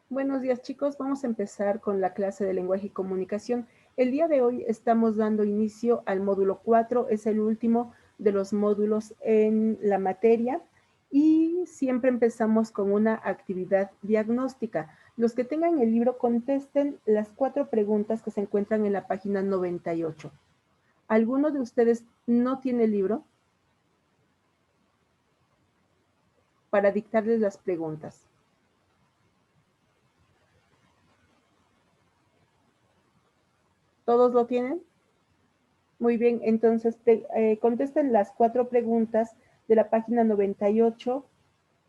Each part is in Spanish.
Buenos días, chicos. Vamos a empezar con la clase de lenguaje y comunicación. El día de hoy estamos dando inicio al módulo 4, es el último de los módulos en la materia y siempre empezamos con una actividad diagnóstica. Los que tengan el libro contesten las 4 preguntas que se encuentran en la página 98. ¿Alguno de ustedes no tiene el libro para dictarles las preguntas? ¿Todos lo tienen? Muy bien, entonces contesten las 4 preguntas de la página 98,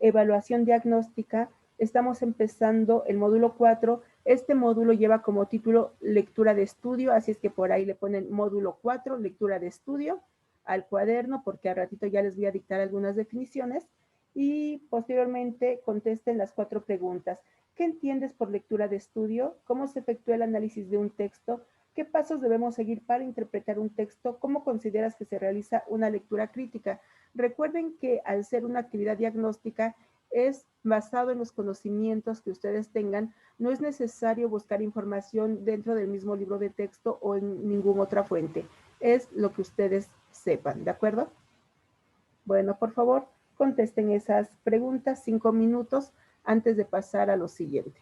evaluación diagnóstica. Estamos empezando el módulo 4. Este módulo lleva como título lectura de estudio, así es que por ahí le ponen módulo 4, lectura de estudio, al cuaderno, porque al ratito ya les voy a dictar algunas definiciones. Y posteriormente contesten las 4 preguntas. ¿Qué entiendes por lectura de estudio? ¿Cómo se efectúa el análisis de un texto? ¿Qué pasos debemos seguir para interpretar un texto? ¿Cómo consideras que se realiza una lectura crítica? Recuerden que al ser una actividad diagnóstica es basado en los conocimientos que ustedes tengan. No es necesario buscar información dentro del mismo libro de texto o en ninguna otra fuente. Es lo que ustedes sepan, ¿de acuerdo? Bueno, por favor, contesten esas preguntas 5 minutos antes de pasar a lo siguiente.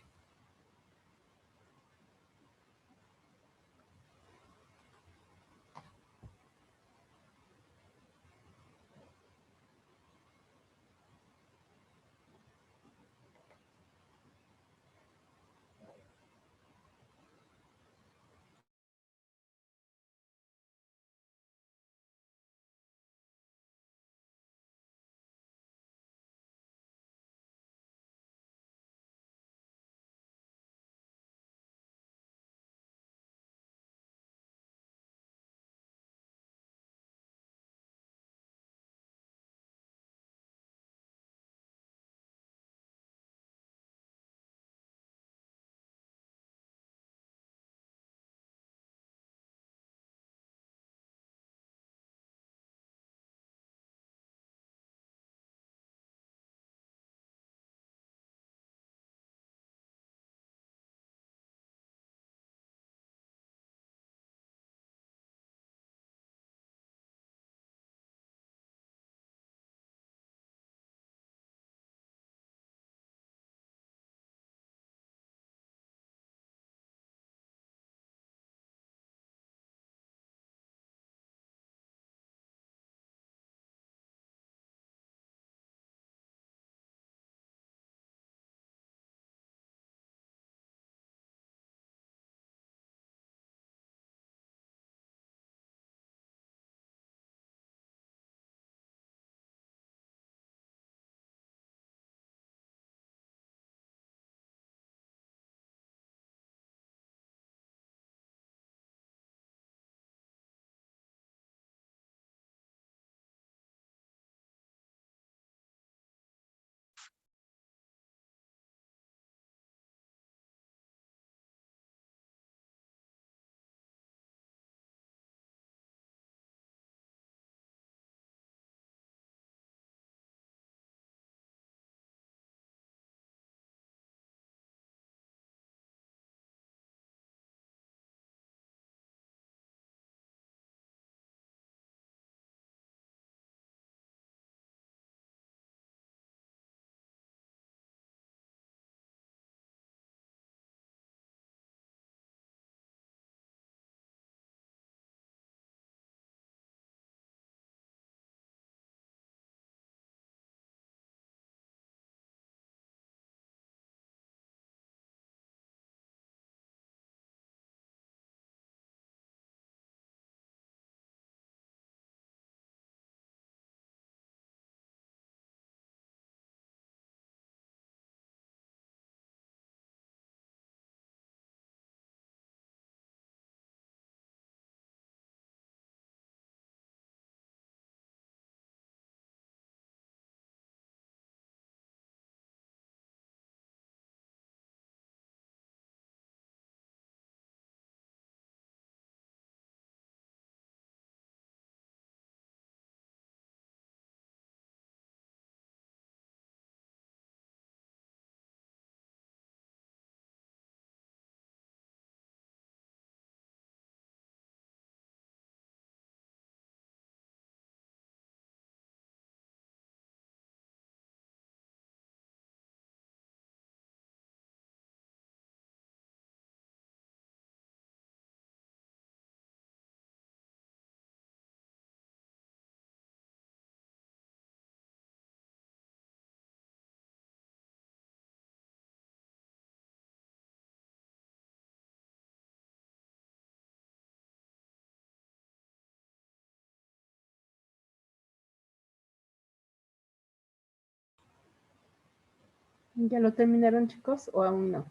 ¿Ya lo terminaron, chicos, o aún no?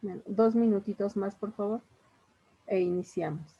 Bueno, 2 minutitos más, por favor, e iniciamos.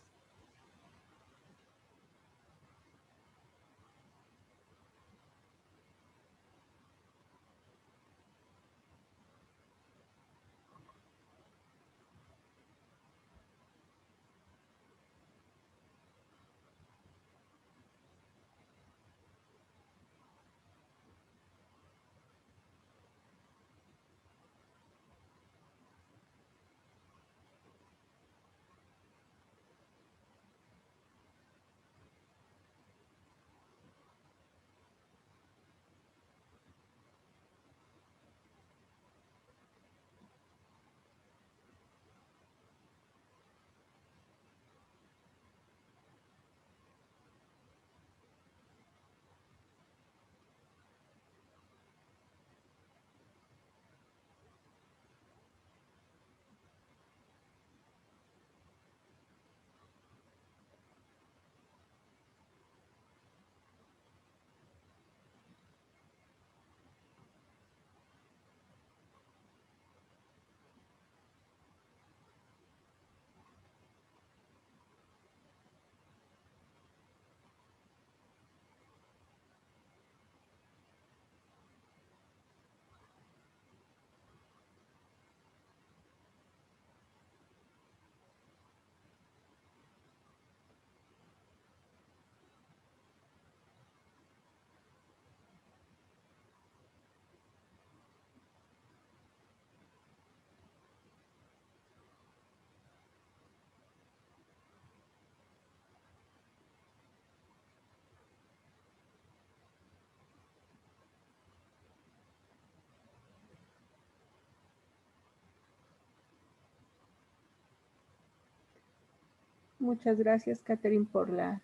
Muchas gracias, Catherine, por la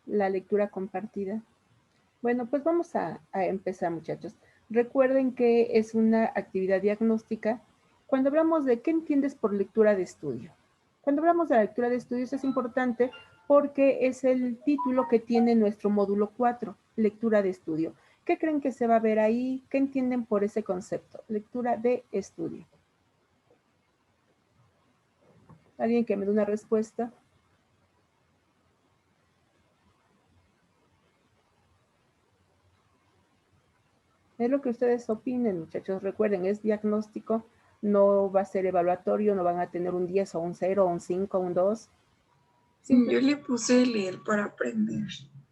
lectura compartida. Bueno, pues vamos a empezar, muchachos. Recuerden que es una actividad diagnóstica. Cuando hablamos de qué entiendes por lectura de estudio. Cuando hablamos de la lectura de estudios es importante porque es el título que tiene nuestro módulo 4, lectura de estudio. ¿Qué creen que se va a ver ahí? ¿Qué entienden por ese concepto? Lectura de estudio. ¿Alguien que me dé una respuesta? Es lo que ustedes opinen, muchachos. Recuerden, es diagnóstico, no va a ser evaluatorio, no van a tener un 10 o un 0, o un 5 o un 2. Yo le puse leer para aprender.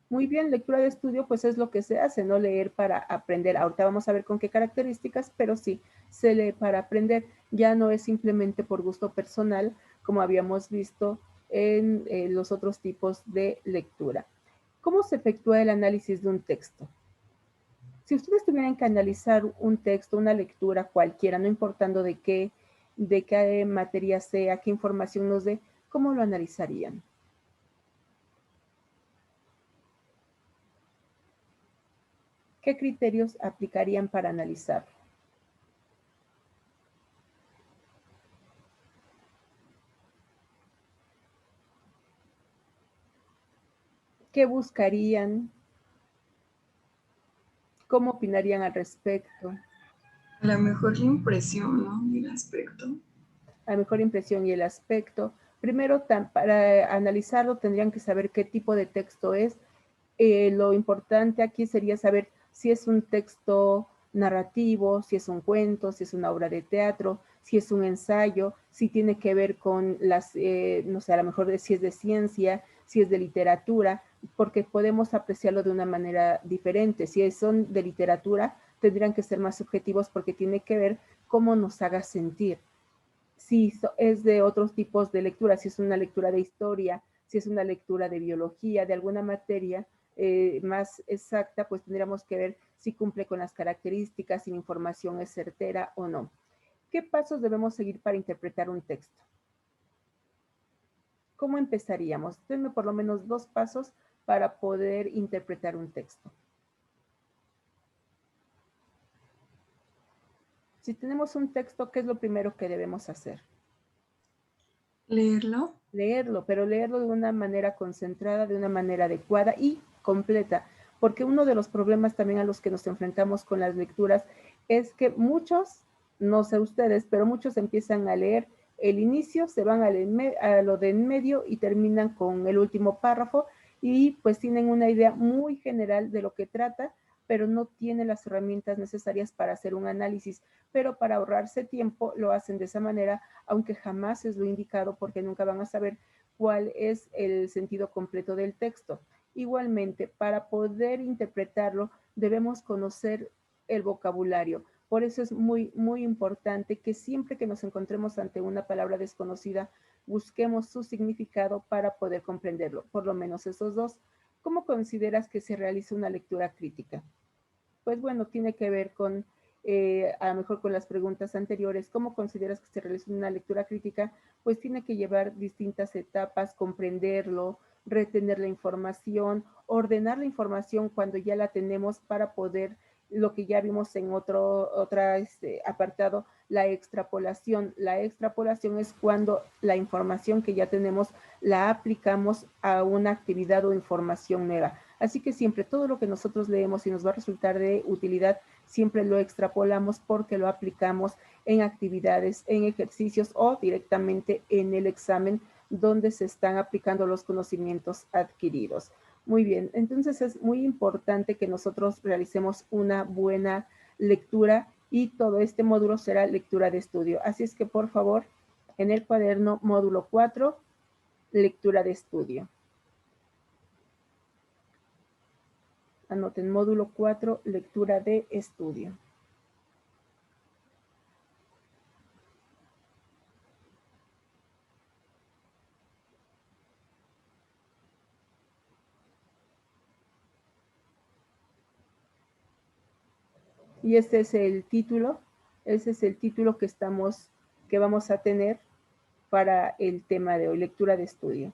Muy bien, lectura de estudio, pues es lo que se hace, no leer para aprender. Ahorita vamos a ver con qué características, pero sí, se lee para aprender. Ya no es simplemente por gusto personal, como habíamos visto en los otros tipos de lectura. ¿Cómo se efectúa el análisis de un texto? Si ustedes tuvieran que analizar un texto, una lectura cualquiera, no importando de qué materia sea, qué información nos dé, ¿cómo lo analizarían? ¿Qué criterios aplicarían para analizarlo? ¿Qué buscarían? ¿Cómo opinarían al respecto? A lo mejor la impresión, ¿no? El aspecto. La mejor impresión y el aspecto. Primero, para analizarlo tendrían que saber qué tipo de texto es. Lo importante aquí sería saber si es un texto narrativo, si es un cuento, si es una obra de teatro, si es un ensayo, si tiene que ver con no sé, a lo mejor si es de ciencia, si es de literatura, porque podemos apreciarlo de una manera diferente. Si son de literatura, tendrían que ser más subjetivos porque tiene que ver cómo nos haga sentir. Si es de otros tipos de lectura, si es una lectura de historia, si es una lectura de biología, de alguna materia más exacta, pues tendríamos que ver si cumple con las características, si la información es certera o no. ¿Qué pasos debemos seguir para interpretar un texto? ¿Cómo empezaríamos? Denme por lo menos 2 pasos para poder interpretar un texto. Si tenemos un texto, ¿qué es lo primero que debemos hacer? Leerlo. Leerlo, pero leerlo de una manera concentrada, de una manera adecuada y completa, porque uno de los problemas también a los que nos enfrentamos con las lecturas es que muchos, no sé ustedes, pero muchos empiezan a leer el inicio, se van a lo de en medio y terminan con el último párrafo y pues tienen una idea muy general de lo que trata, pero no tienen las herramientas necesarias para hacer un análisis, pero para ahorrarse tiempo lo hacen de esa manera, aunque jamás es lo indicado porque nunca van a saber cuál es el sentido completo del texto. Igualmente, para poder interpretarlo, debemos conocer el vocabulario. Por eso es muy, muy importante que siempre que nos encontremos ante una palabra desconocida, busquemos su significado para poder comprenderlo, por lo menos esos dos. ¿Cómo consideras que se realiza una lectura crítica? Pues bueno, tiene que ver con, a lo mejor con las preguntas anteriores, ¿cómo consideras que se realiza una lectura crítica? Pues tiene que llevar distintas etapas, comprenderlo, retener la información, ordenar la información cuando ya la tenemos para poder, lo que ya vimos en otra apartado, la extrapolación. La extrapolación es cuando la información que ya tenemos la aplicamos a una actividad o información nueva. Así que siempre todo lo que nosotros leemos y nos va a resultar de utilidad, siempre lo extrapolamos porque lo aplicamos en actividades, en ejercicios o directamente en el examen donde se están aplicando los conocimientos adquiridos. Muy bien, entonces es muy importante que nosotros realicemos una buena lectura y todo este módulo será lectura de estudio. Así es que por favor, en el cuaderno módulo 4, lectura de estudio. Anoten módulo 4, lectura de estudio. Y este es el título, ese es el título que vamos a tener para el tema de hoy, lectura de estudio.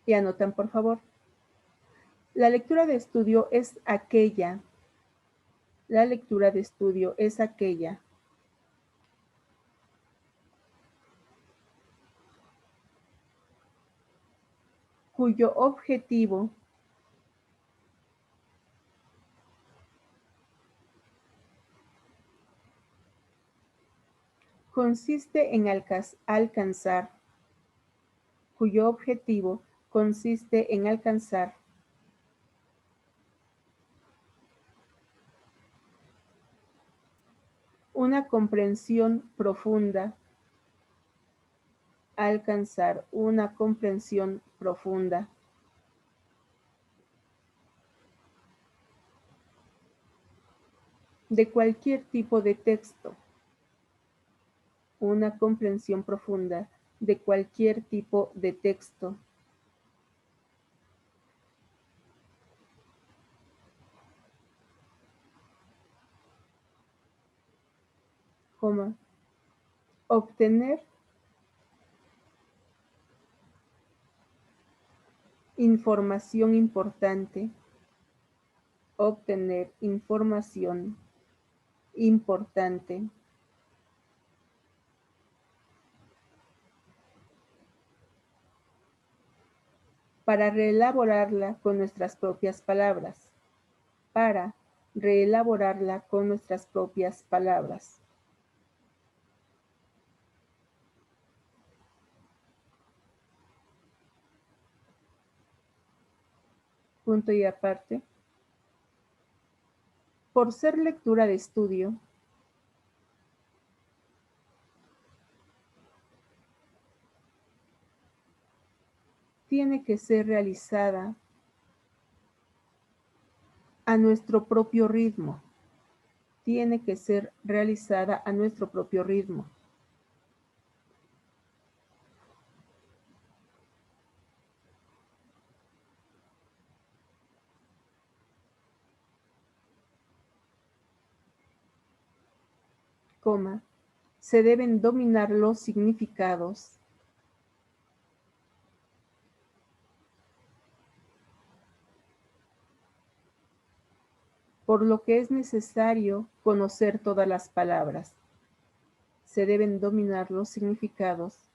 Y anotan, por favor. La lectura de estudio es aquella cuyo objetivo consiste en alcanzar una comprensión profunda, de cualquier tipo de texto, una comprensión profunda de cualquier tipo de texto, obtener información importante, para reelaborarla con nuestras propias palabras, Punto y aparte. Por ser lectura de estudio, tiene que ser realizada a nuestro propio ritmo. Se deben dominar los significados por lo que es necesario conocer todas las palabras. Se deben dominar los significados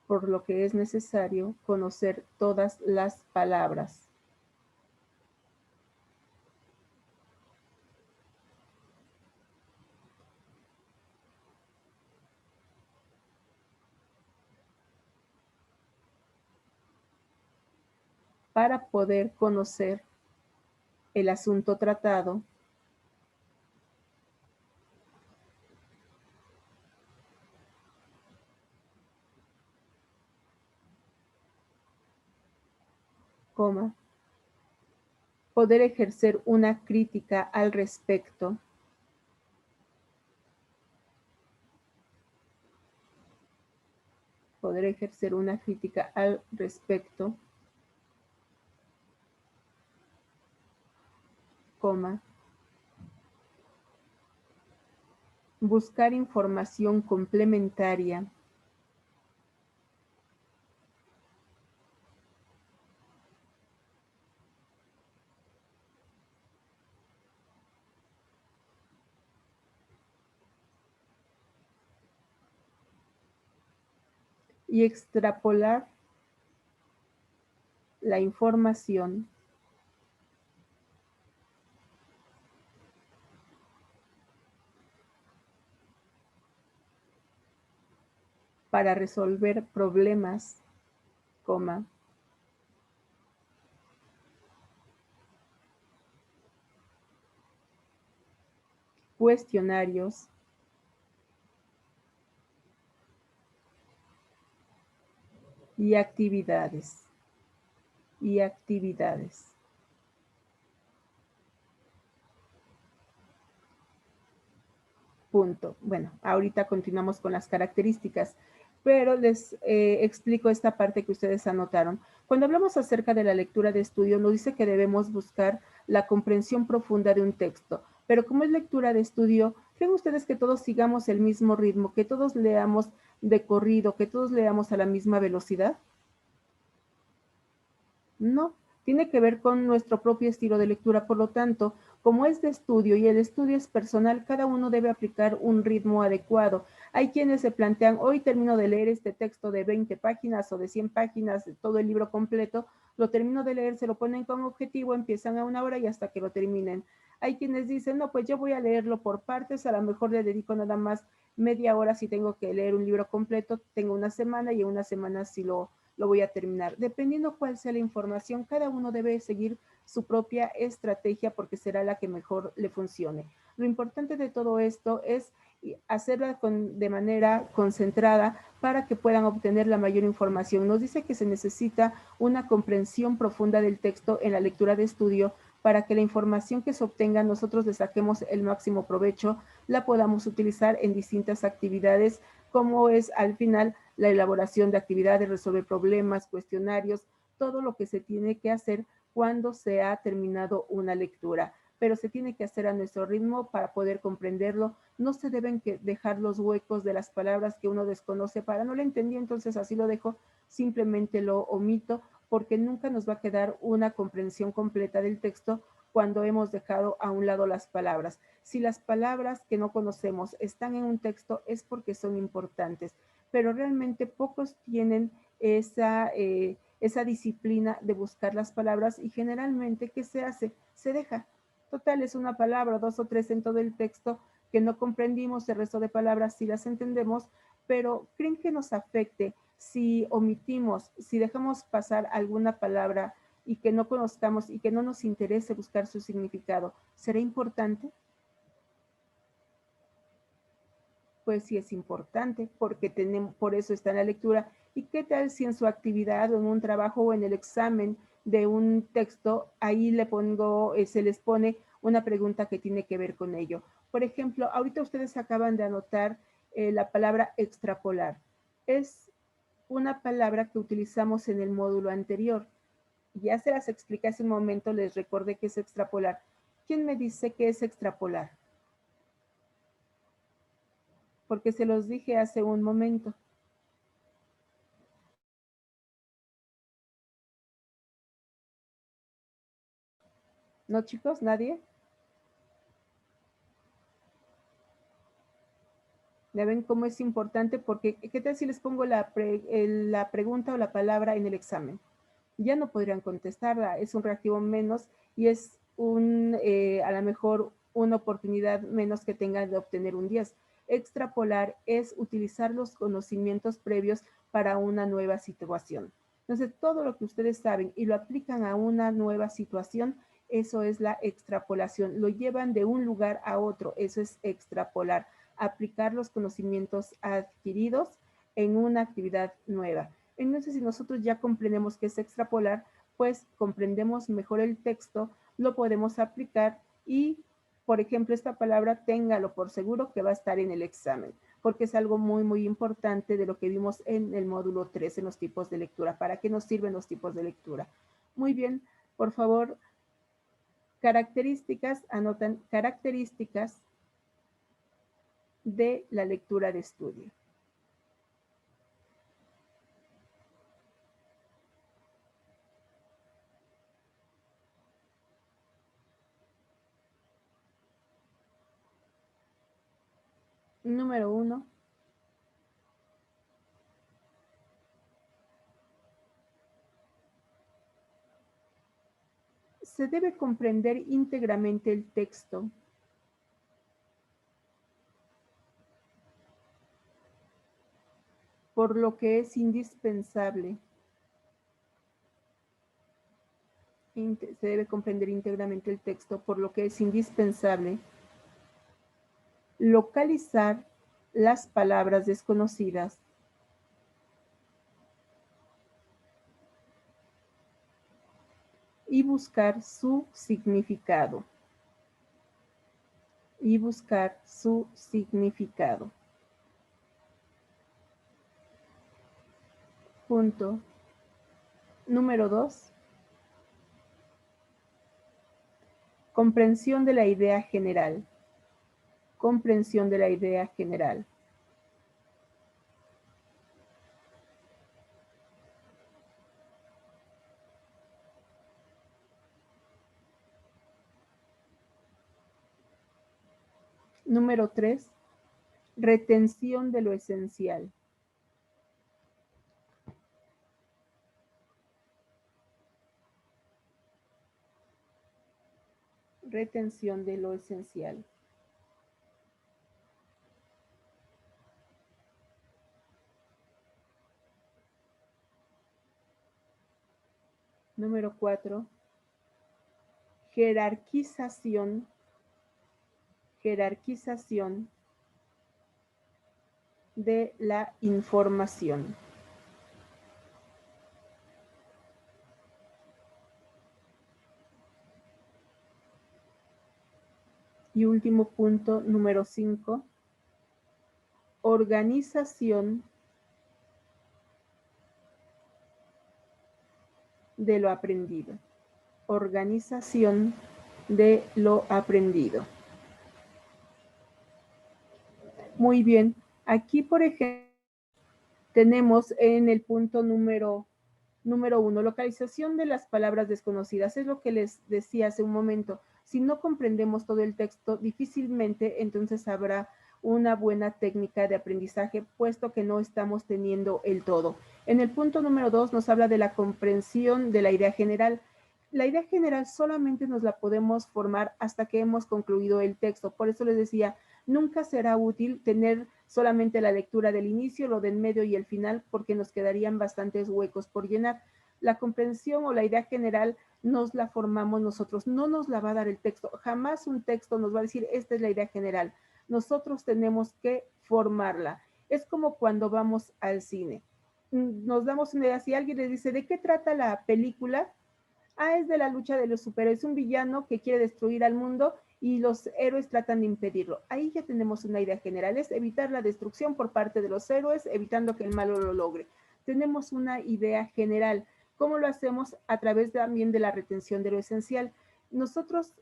por lo que es necesario conocer todas las palabras. Para poder conocer el asunto tratado, coma, poder ejercer una crítica al respecto, poder ejercer una crítica al respecto, coma, buscar información complementaria, y extrapolar la información para resolver problemas, coma, cuestionarios y actividades. Punto. Bueno, ahorita continuamos con las características, pero les explico esta parte que ustedes anotaron. Cuando hablamos acerca de la lectura de estudio, nos dice que debemos buscar la comprensión profunda de un texto, pero como es lectura de estudio, ¿creen ustedes que todos sigamos el mismo ritmo, que todos leamos de corrido, que todos leamos a la misma velocidad? No, tiene que ver con nuestro propio estilo de lectura. Por lo tanto, como es de estudio y el estudio es personal, cada uno debe aplicar un ritmo adecuado. Hay quienes se plantean, hoy termino de leer este texto de 20 páginas o de 100 páginas, todo el libro completo, lo termino de leer, se lo ponen como objetivo, empiezan a 1 hora y hasta que lo terminen. Hay quienes dicen, no, pues yo voy a leerlo por partes, a lo mejor le dedico nada más media hora si tengo que leer un libro completo, tengo una semana y en una semana si lo voy a terminar. Dependiendo cuál sea la información, cada uno debe seguir su propia estrategia porque será la que mejor le funcione. Lo importante de todo esto es hacerla de manera concentrada para que puedan obtener la mayor información. Nos dice que se necesita una comprensión profunda del texto en la lectura de estudio para que la información que se obtenga nosotros le saquemos el máximo provecho, la podamos utilizar en distintas actividades, como es al final la elaboración de actividades, resolver problemas, cuestionarios, todo lo que se tiene que hacer cuando se ha terminado una lectura, pero se tiene que hacer a nuestro ritmo para poder comprenderlo. No se deben dejar los huecos de las palabras que uno desconoce para no lo entendí, entonces así lo dejo, simplemente lo omito, porque nunca nos va a quedar una comprensión completa del texto cuando hemos dejado a un lado las palabras. Si las palabras que no conocemos están en un texto es porque son importantes, pero realmente pocos tienen esa disciplina de buscar las palabras y generalmente, ¿qué se hace? Se deja. Total, es una palabra, 2 o 3 en todo el texto que no comprendimos, el resto de palabras sí las entendemos, pero ¿creen que nos afecte si omitimos, si dejamos pasar alguna palabra y que no conozcamos y que no nos interese buscar su significado? ¿Será importante? Pues sí es importante, porque tenemos, por eso está en la lectura. ¿Y qué tal si en su actividad o en un trabajo o en el examen de un texto, ahí le pongo, se les pone una pregunta que tiene que ver con ello? Por ejemplo, ahorita ustedes acaban de anotar la palabra extrapolar. Es una palabra que utilizamos en el módulo anterior. Ya se las expliqué hace un momento, les recordé que es extrapolar. ¿Quién me dice qué es extrapolar? Porque se los dije hace un momento. ¿No, chicos? ¿Nadie? ¿Ya ven cómo es importante? Porque, ¿qué tal si les pongo la pregunta o la palabra en el examen? Ya no podrían contestarla, es un reactivo menos y es a lo mejor una oportunidad menos que tengan de obtener un 10. Extrapolar es utilizar los conocimientos previos para una nueva situación. Entonces, todo lo que ustedes saben y lo aplican a una nueva situación, eso es la extrapolación. Lo llevan de un lugar a otro, eso es extrapolar. Aplicar los conocimientos adquiridos en una actividad nueva. Entonces, si nosotros ya comprendemos qué es extrapolar, pues comprendemos mejor el texto, lo podemos aplicar y, por ejemplo, esta palabra téngalo por seguro que va a estar en el examen, porque es algo muy, muy importante de lo que vimos en el módulo 3 en los tipos de lectura. ¿Para qué nos sirven los tipos de lectura? Muy bien, por favor, características, anotan características de la lectura de estudio. Número 1. Se debe comprender íntegramente el texto. Por lo que es indispensable. Se debe comprender íntegramente el texto, por lo que es indispensable localizar las palabras desconocidas y buscar su significado. Y buscar su significado. Punto. Número 2. Comprensión de la idea general. Comprensión de la idea general. Número 3. Retención de lo esencial. Retención de lo esencial. Número 4. Jerarquización. Jerarquización de la información. Y último punto, número 5. Organización de lo aprendido. Organización de lo aprendido. Muy bien. Aquí, por ejemplo, tenemos en el punto número 1, localización de las palabras desconocidas. Es lo que les decía hace un momento. Si no comprendemos todo el texto, difícilmente entonces habrá una buena técnica de aprendizaje, puesto que no estamos teniendo el todo. En el punto número 2 nos habla de la comprensión de la idea general. La idea general solamente nos la podemos formar hasta que hemos concluido el texto. Por eso les decía, nunca será útil tener solamente la lectura del inicio, lo del medio y el final, porque nos quedarían bastantes huecos por llenar. La comprensión o la idea general nos la formamos nosotros, no nos la va a dar el texto. Jamás un texto nos va a decir, esta es la idea general. Nosotros tenemos que formarla. Es como cuando vamos al cine. Nos damos una idea, si alguien les dice, ¿de qué trata la película? Ah, es de la lucha de los superhéroes, un villano que quiere destruir al mundo y los héroes tratan de impedirlo. Ahí ya tenemos una idea general, es evitar la destrucción por parte de los héroes, evitando que el malo lo logre. Tenemos una idea general. ¿Cómo lo hacemos? A través también de la retención de lo esencial. Nosotros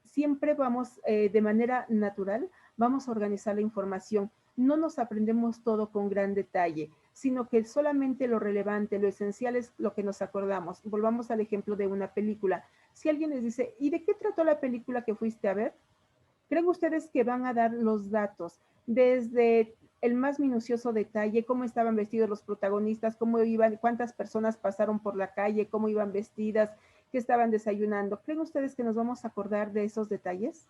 siempre vamos de manera natural, vamos a organizar la información. No nos aprendemos todo con gran detalle, sino que solamente lo relevante, lo esencial es lo que nos acordamos. Volvamos al ejemplo de una película. Si alguien les dice, ¿y de qué trató la película que fuiste a ver? ¿Creen ustedes que van a dar los datos desde el más minucioso detalle, cómo estaban vestidos los protagonistas, cómo iban, cuántas personas pasaron por la calle, cómo iban vestidas, qué estaban desayunando. ¿Creen ustedes que nos vamos a acordar de esos detalles?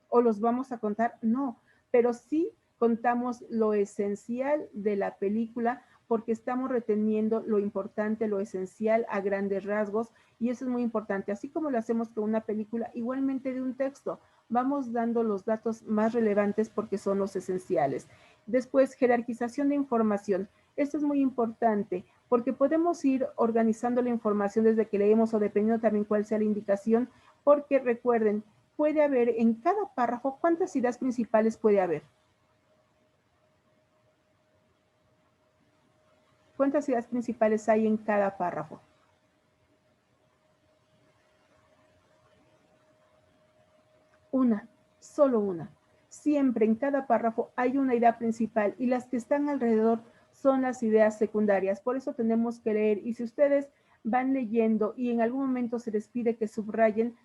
¿O los vamos a contar? No, pero sí contamos lo esencial de la película porque estamos reteniendo lo importante, lo esencial a grandes rasgos, y eso es muy importante. Así como lo hacemos con una película, igualmente de un texto, vamos dando los datos más relevantes porque son los esenciales. Después, jerarquización de información. Esto es muy importante porque podemos ir organizando la información desde que leemos o dependiendo también cuál sea la indicación, porque recuerden, puede haber en cada párrafo, ¿cuántas ideas principales puede haber? ¿Cuántas ideas principales hay en cada párrafo? Una, solo una. Siempre en cada párrafo hay una idea principal y las que están alrededor son las ideas secundarias. Por eso tenemos que leer, y si ustedes van leyendo y en algún momento se les pide que subrayen,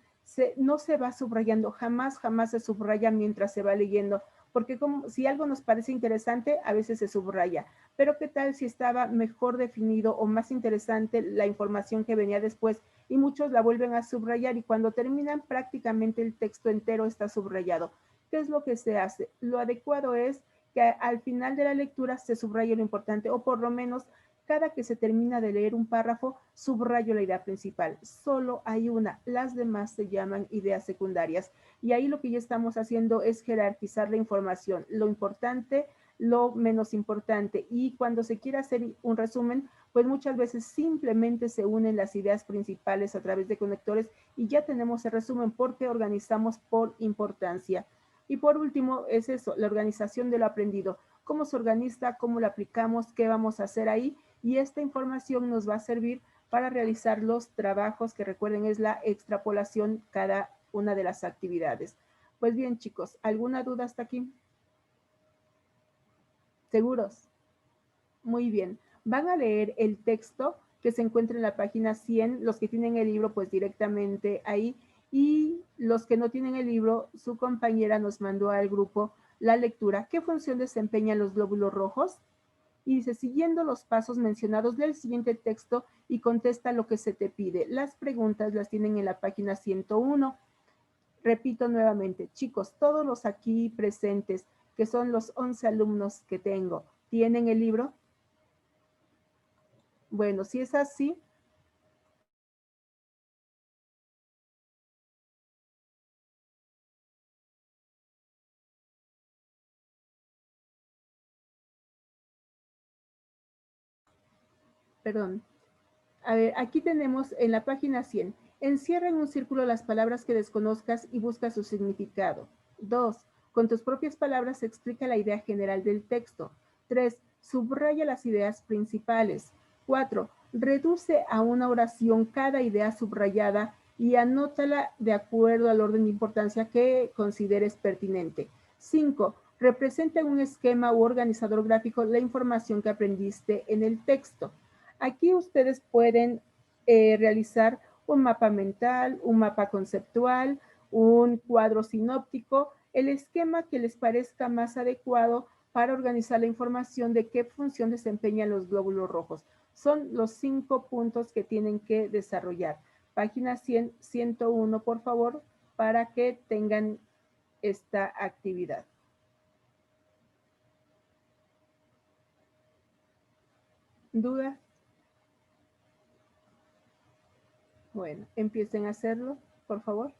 no se va subrayando, jamás se subraya mientras se va leyendo, porque como, si algo nos parece interesante, a veces se subraya. Pero ¿qué tal si estaba mejor definido o más interesante la información que venía después? Y muchos la vuelven a subrayar y cuando terminan prácticamente el texto entero está subrayado. ¿Qué es lo que se hace? Lo adecuado es que al final de la lectura se subraye lo importante, o por lo menos cada que se termina de leer un párrafo, subrayo la idea principal. Solo hay una, las demás se llaman ideas secundarias. Y ahí lo que ya estamos haciendo es jerarquizar la información, lo importante, lo menos importante. Y cuando se quiere hacer un resumen, pues muchas veces simplemente se unen las ideas principales a través de conectores y ya tenemos el resumen porque organizamos por importancia. Y por último es eso, la organización de lo aprendido. ¿Cómo se organiza? ¿Cómo lo aplicamos? ¿Qué vamos a hacer ahí? Y esta información nos va a servir para realizar los trabajos, que recuerden es la extrapolación cada una de las actividades. Pues bien, chicos, ¿alguna duda hasta aquí? ¿Seguros? Muy bien. Van a leer el texto que se encuentra en la página 100, los que tienen el libro pues directamente ahí, y los que no tienen el libro, su compañera nos mandó al grupo la lectura. ¿Qué función desempeñan los glóbulos rojos? Y dice, siguiendo los pasos mencionados, lee el siguiente texto y contesta lo que se te pide. Las preguntas las tienen en la página 101. Repito nuevamente, chicos, todos los aquí presentes, que son los 11 alumnos que tengo, ¿tienen el libro? Bueno, si es así, perdón. A ver, aquí tenemos en la página 100. Encierra en un círculo las palabras que desconozcas y busca su significado. 2. Con tus propias palabras explica la idea general del texto. 3. Subraya las ideas principales. 4. Reduce a una oración cada idea subrayada y anótala de acuerdo al orden de importancia que consideres pertinente. 5. Representa en un esquema u organizador gráfico la información que aprendiste en el texto. Aquí ustedes pueden realizar un mapa mental, un mapa conceptual, un cuadro sinóptico, el esquema que les parezca más adecuado para organizar la información de qué función desempeñan los glóbulos rojos. Son los 5 puntos que tienen que desarrollar. Página 100, 101, por favor, para que tengan esta actividad. ¿Dudas? Bueno, empiecen a hacerlo, por favor.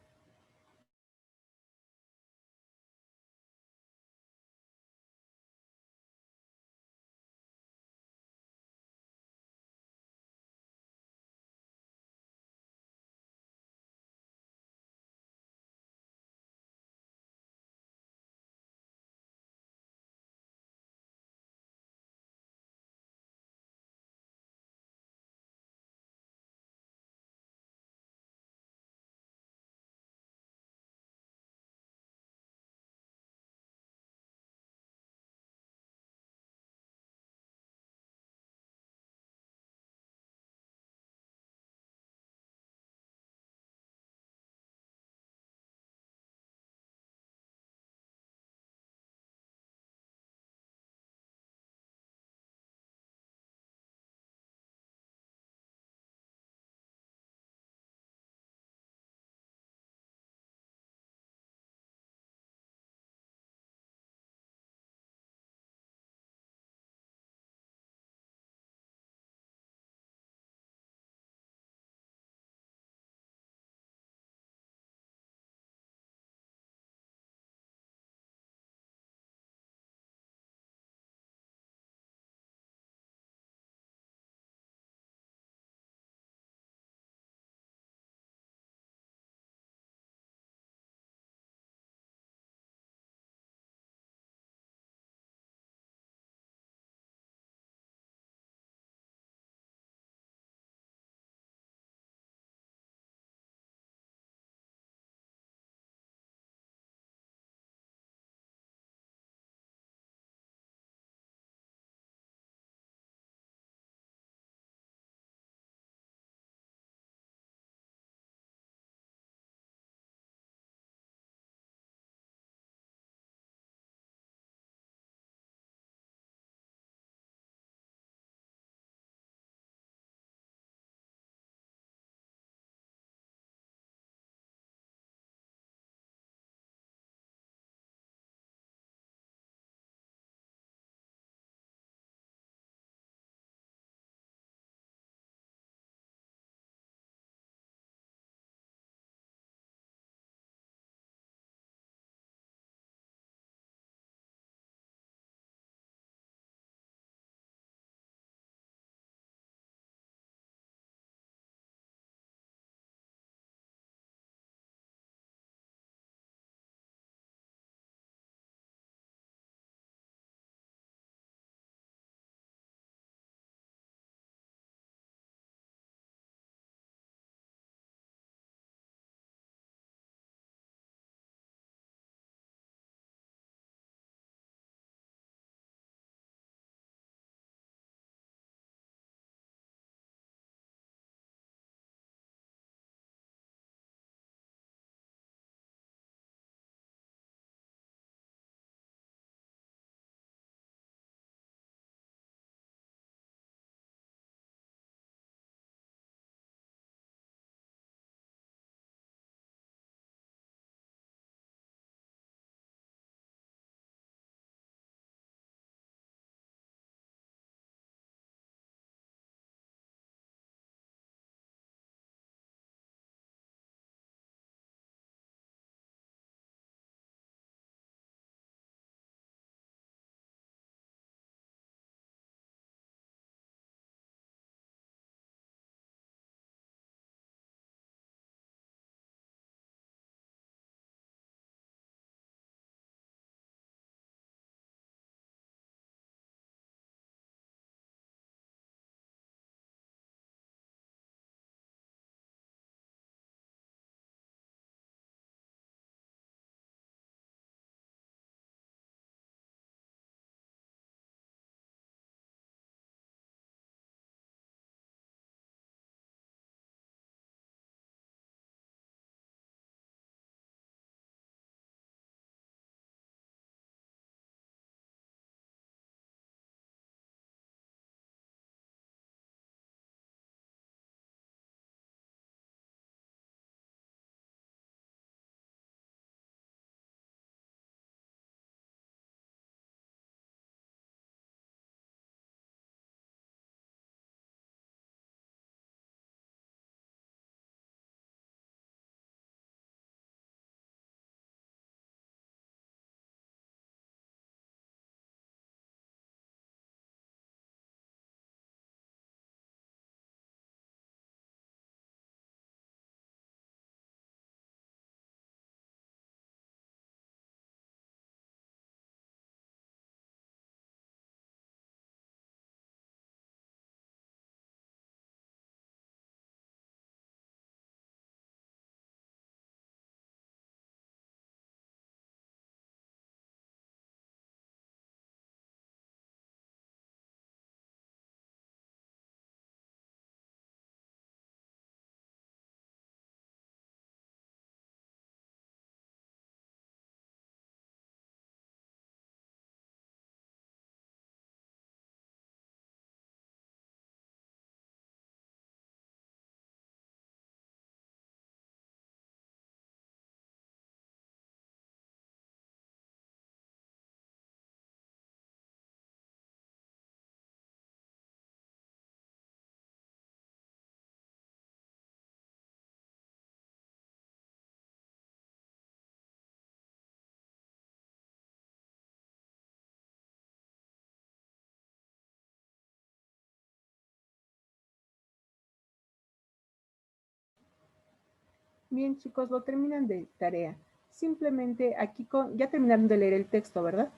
Bien, chicos, lo terminan de tarea. Simplemente aquí ya terminaron de leer el texto, ¿verdad?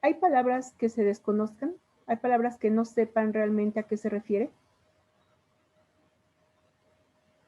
¿Hay palabras que se desconozcan? ¿Hay palabras que no sepan realmente a qué se refiere?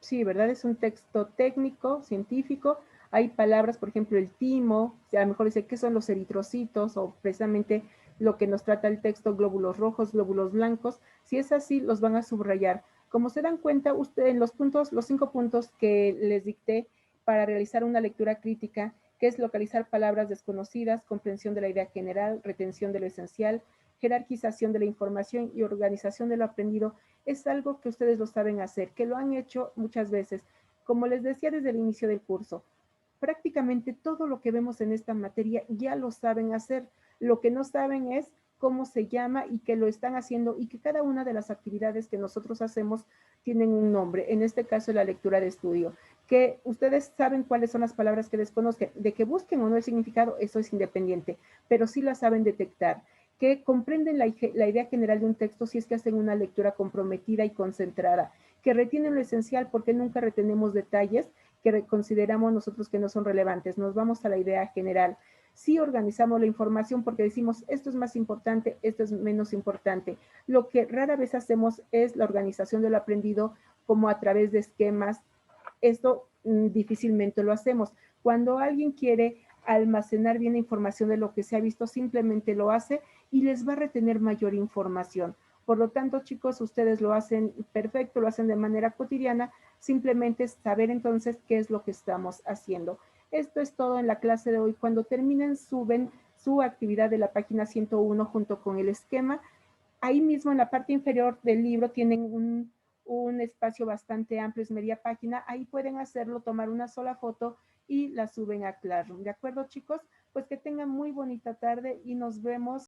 Sí, ¿verdad? Es un texto técnico, científico. Hay palabras, por ejemplo, el timo, a lo mejor dice qué son los eritrocitos o precisamente lo que nos trata el texto, glóbulos rojos, glóbulos blancos. Si es así, los van a subrayar. Como se dan cuenta, ustedes en los puntos, los 5 puntos que les dicté para realizar una lectura crítica, que es localizar palabras desconocidas, comprensión de la idea general, retención de lo esencial, jerarquización de la información y organización de lo aprendido, es algo que ustedes lo saben hacer, que lo han hecho muchas veces. Como les decía desde el inicio del curso, prácticamente todo lo que vemos en esta materia ya lo saben hacer. Lo que no saben es cómo se llama y que lo están haciendo y que cada una de las actividades que nosotros hacemos tienen un nombre. En este caso, la lectura de estudio. Que ustedes saben cuáles son las palabras que desconozcan, de que busquen o no el significado, eso es independiente, pero sí la saben detectar, que comprenden la idea general de un texto si es que hacen una lectura comprometida y concentrada, que retienen lo esencial porque nunca retenemos detalles que consideramos nosotros que no son relevantes, nos vamos a la idea general. Sí organizamos la información porque decimos esto es más importante, esto es menos importante. Lo que rara vez hacemos es la organización de lo aprendido como a través de esquemas. Esto difícilmente lo hacemos. Cuando alguien quiere almacenar bien la información de lo que se ha visto, simplemente lo hace y les va a retener mayor información. Por lo tanto, chicos, ustedes lo hacen perfecto, lo hacen de manera cotidiana, simplemente saber entonces qué es lo que estamos haciendo. Esto es todo en la clase de hoy. Cuando terminen, suben su actividad de la página 101 junto con el esquema. Ahí mismo en la parte inferior del libro tienen un espacio bastante amplio, es media página. Ahí pueden hacerlo, tomar una sola foto y la suben a Classroom. ¿De acuerdo, chicos? Pues que tengan muy bonita tarde y nos vemos.